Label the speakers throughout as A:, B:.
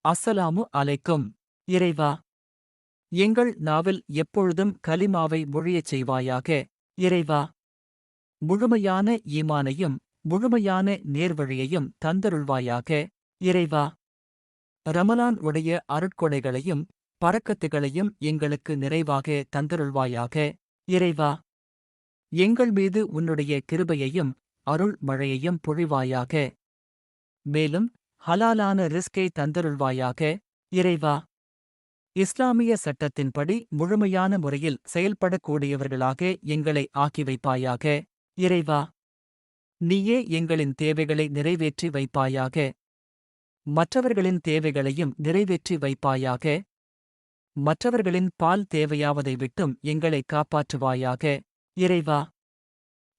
A: அஸ்ஸலாமு அலைக்கும். இறைவா, எங்கள் நாவில் எப்பொழுதும் கலிமாவை மொழியச் செய்வாயாக. இறைவா, முழுமையான ஈமானையும் முழுமையான நேர்வழியையும் தந்தருள்வாயாக. இறைவா, ரமலான் உடைய அருட்கொடைகளையும் பரக்கத்துகளையும் எங்களுக்கு நிறைவாக தந்தருள்வாயாக. இறைவா, எங்கள் மீது உன்னுடைய கிருபையையும் அருள் மழையையும் பொழிவாயாக. மேலும் ஹலாலான ரிஸ்கை தந்தருள்வாயாக. இறைவா, இஸ்லாமிய சட்டத்தின்படி முழுமையான முறையில் செயல்படக்கூடியவர்களாக எங்களை ஆக்கி வைப்பாயாக. இறைவா, நீயே எங்களின் தேவைகளை நிறைவேற்றி வைப்பாயாக. மற்றவர்களின் தேவைகளையும் நிறைவேற்றி வைப்பாயாக. மற்றவர்களின் பால் தேவையாவதை விட்டும் எங்களை காப்பாற்றுவாயாக. இறைவா,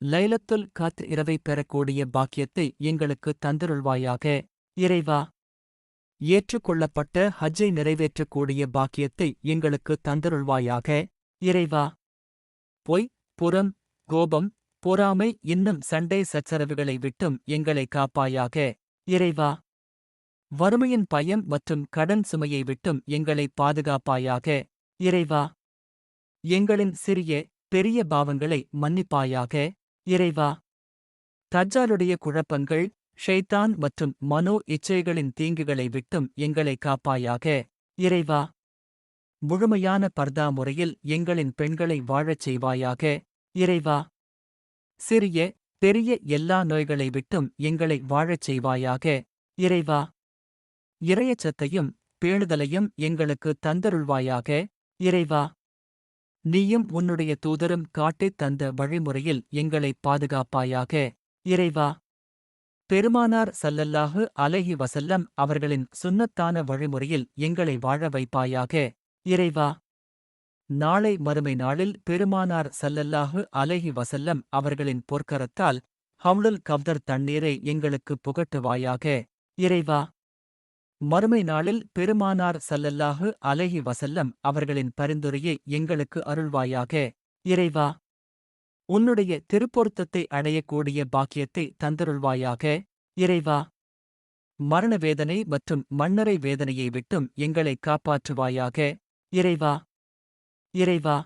A: லைலத்துல் கத்ர் இரவை பெறக்கூடிய பாக்கியத்தை எங்களுக்கு தந்தருள்வாயாக. இறைவா, ஏற்றுக்கொள்ளப்பட்ட ஹஜ்ஜை நிறைவேற்றக்கூடிய பாக்கியத்தை எங்களுக்கு தந்தருள்வாயாக. இறைவா, பொய், புறம், கோபம், பொறாமை இன்னும் சண்டை சச்சரவுகளை விட்டும் எங்களை காப்பாயாக. இறைவா, வறுமையின் பயம் மற்றும் கடன் சுமையை விட்டும் எங்களை பாதுகாப்பாயாக. இறைவா, எங்களின் சிறிய பெரிய பாவங்களை மன்னிப்பாயாக. இறைவா, தஜ்ஜாலுடைய குழப்பங்கள், ஷைத்தான் மற்றும் மனோ இச்சைகளின் தீங்குகளை விட்டும் எங்களை காப்பாயாக. இறைவா, முழுமையான பர்தா முறையில் எங்களின் பெண்களை வாழச் செய்வாயாக. இறைவா, சிறிய பெரிய எல்லா நோய்களை விட்டும் எங்களை வாழச் செய்வாயாக. இறைவா, இறையச்சத்தையும் பேணுதலையும் எங்களுக்கு தந்தருள்வாயாக. இறைவா, நீயும் உன்னுடைய தூதரும் காட்டித் தந்த வழிமுறையில் எங்களை பாதுகாப்பாயாக. இறைவா, பெருமானார் ஸல்லல்லாஹு அலைஹி வஸல்லம் அவர்களின் சுன்னத்தான வழிமுறையில் எங்களை வாழ வைப்பாயாக. இறைவா, நாளை மறுமை நாளில் பெருமானார் ஸல்லல்லாஹு அலைஹி வஸல்லம் அவர்களின் பொற்கரத்தால் ஹவ்லுல் கவ்தர் தண்ணீரை எங்களுக்கு புகட்டுவாயாக. இறைவா, மறுமை நாளில் பெருமானார் ஸல்லல்லாஹு அலைஹி வஸல்லம் அவர்களின் பரிந்துரையை எங்களுக்கு அருள்வாயாக. இறைவா, உன்னுடைய திருப்பொருத்தத்தை அடையக்கூடிய பாக்கியத்தை தந்தருள்வாயாக. இறைவா, மரண வேதனை மற்றும் மண்ணறை வேதனையை விட்டும் எங்களை காப்பாற்றுவாயாக. இறைவா, இறைவா,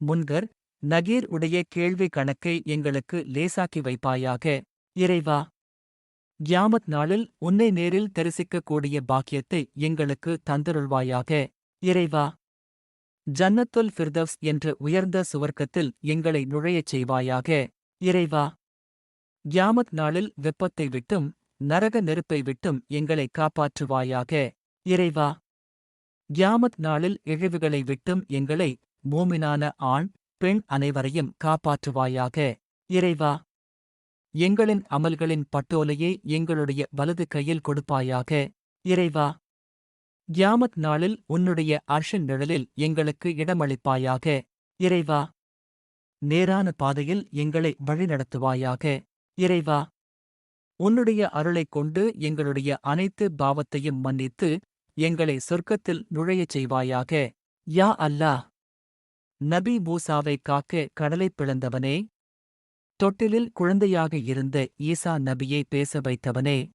A: முன்கர் நகீர் உடைய கேள்வி கணக்கை எங்களுக்கு லேசாக்கி வைப்பாயாக. இறைவா, கியாமத் நாளில் உன்னை நேரில் தரிசிக்கக்கூடிய பாக்கியத்தை எங்களுக்கு தந்தருள்வாயாக. இறைவா, ஜன்னத்துல் ஃபிர்தவ்ஸ் என்ற உயர்ந்த சுவர்க்கத்தில் எங்களை நுழையச் செய்வாயாக. இறைவா, கியாமத் நாளில் வெப்பத்தை விட்டும் நரக நெருப்பை விட்டும் எங்களை காப்பாற்றுவாயாக. இறைவா, கியாமத் நாளில் இழிவுகளை விட்டும் எங்களை மூமினான ஆண் பெண் அனைவரையும் காப்பாற்றுவாயாக. இறைவா, எங்களின் அமல்களின் பட்டோலையை எங்களுடைய வலது கையில் கொடுப்பாயாக. இறைவா, கியாமத் நாளில் உன்னுடைய அர்ஷின் நிழலில் எங்களுக்கு இடமளிப்பாயாக. இறைவா, நேரான பாதையில் எங்களை வழிநடத்துவாயாக. இறைவா, உன்னுடைய அருளைக் கொண்டு எங்களுடைய அனைத்து பாவத்தையும் மன்னித்து எங்களை சொர்க்கத்தில் நுழையச் செய்வாயாக. யா அல்லாஹ், நபி மூசாவை காக்க கடலைப் பிளந்தவனே, தொட்டிலில் குழந்தையாக இருந்த ஈசா நபியை பேச வைத்தவனே,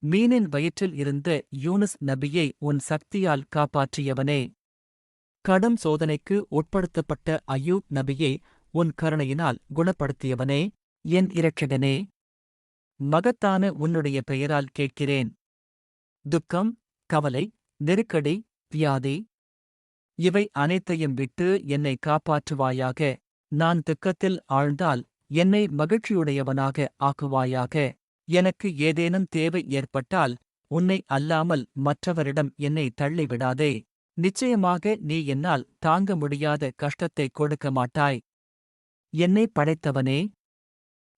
A: மீனின் வயிற்றில் இருந்த யூனுஸ் நபியை உன் சக்தியால் காப்பாற்றியவனே, கடும் சோதனைக்கு உட்படுத்தப்பட்ட அய்யூப் நபியை உன் கருணையினால் குணப்படுத்தியவனே, என் இரட்சகனே, மகத்தான உன்னுடைய பெயரால் கேட்கிறேன். துக்கம், கவலை, நெருக்கடி, வியாதி இவை அனைத்தையும் விட்டு என்னை காப்பாற்றுவாயாக. நான் துக்கத்தில் ஆழ்ந்தால் என்னை மகிழ்ச்சியுடையவனாக ஆக்குவாயாக. எனக்கு ஏதேனும் தேவை ஏற்பட்டால் உன்னை அல்லாமல் மற்றவரிடம் என்னை தள்ளிவிடாதே. நிச்சயமாக நீ என்னால் தாங்க முடியாத கஷ்டத்தை கொடுக்க மாட்டாய். என்னை படைத்தவனே,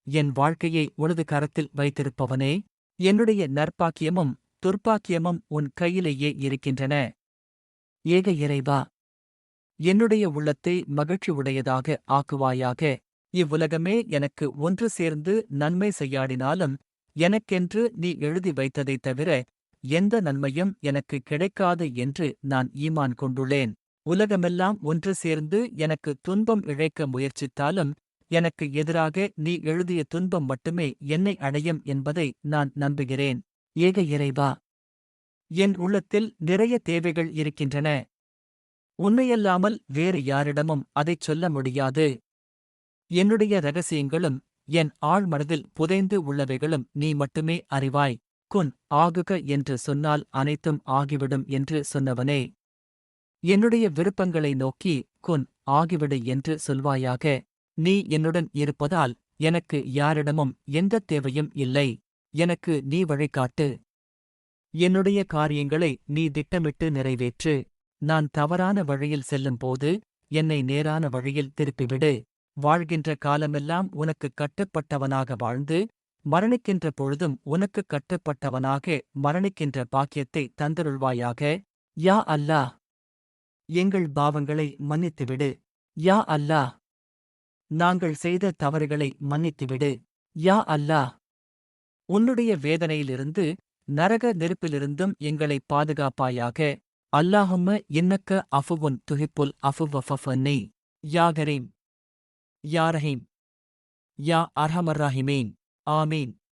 A: என் வாழ்க்கையை உனது கரத்தில் வைத்திருப்பவனே, என்னுடைய நற்பாக்கியமும் துர்ப்பாக்கியமும் உன் கையிலேயே இருக்கின்றன. ஏக இறைவா, என்னுடைய உள்ளத்தை மகிழ்ச்சி உடையதாக ஆக்குவாயாக. இவ்வுலகமே எனக்கு ஒன்று சேர்ந்து நன்மை செய்யாடினாலும் எனக்கென்று நீ எழுதி வைத்ததைத் தவிர எந்த நன்மையும் எனக்கு கிடைக்காது என்று நான் ஈமான் கொண்டுள்ளேன். உலகமெல்லாம் ஒன்று சேர்ந்து எனக்கு துன்பம் இழைக்க முயற்சித்தாலும் எனக்கு எதிராக நீ எழுதிய துன்பம் மட்டுமே என்னை அடையும் என்பதை நான் நம்புகிறேன். ஏக இறைவா, என் உள்ளத்தில் நிறைய தேவைகள் இருக்கின்றன. உன்னையல்லாமல் வேறு யாரிடமும் அதைச் சொல்ல முடியாது. என்னுடைய இரகசியங்களும் என் ஆழ்மனதில் புதைந்து உள்ளவைகளும் நீ மட்டுமே அறிவாய். குன் ஆகுக என்று சொன்னால் அனைத்தும் ஆகிவிடும் என்று சொன்னவனே, என்னுடைய விருப்பங்களை நோக்கி குன் ஆகிவிடு என்று சொல்வாயாக. நீ என்னுடன் இருப்பதால் எனக்கு யாரிடமும் எந்தத் தேவையும் இல்லை. எனக்கு நீ வழிகாட்டு. என்னுடைய காரியங்களை நீ திட்டமிட்டு நிறைவேற்று. நான் தவறான வழியில் செல்லும்போது என்னை நேரான வழியில் திருப்பிவிடு. வாழ்கின்ற காலமெல்லாம் உனக்குக் கட்டுப்பட்டவனாக வாழ்ந்து, மரணிக்கின்ற பொழுதும் உனக்குக் கட்டுப்பட்டவனாக மரணிக்கின்ற பாக்கியத்தை தந்தருள்வாயாக. யா அல்லாஹ், எங்கள் பாவங்களை மன்னித்துவிடு. யா அல்லாஹ், நாங்கள் செய்த தவறுகளை மன்னித்துவிடு. யா அல்லாஹ், உன்னுடைய வேதனையிலிருந்து நரக நெருப்பிலிருந்தும் எங்களை பாதுகாப்பாயாக. அல்லாஹும்ம இன்னக்க அஃபுவுன் துஹிப்புல் அஃபுவ ஃபஃபன்னி. யா கரீம், யா ரஹீம், யா அர்ஹமர் ராஹிமீன். ஆமீன்.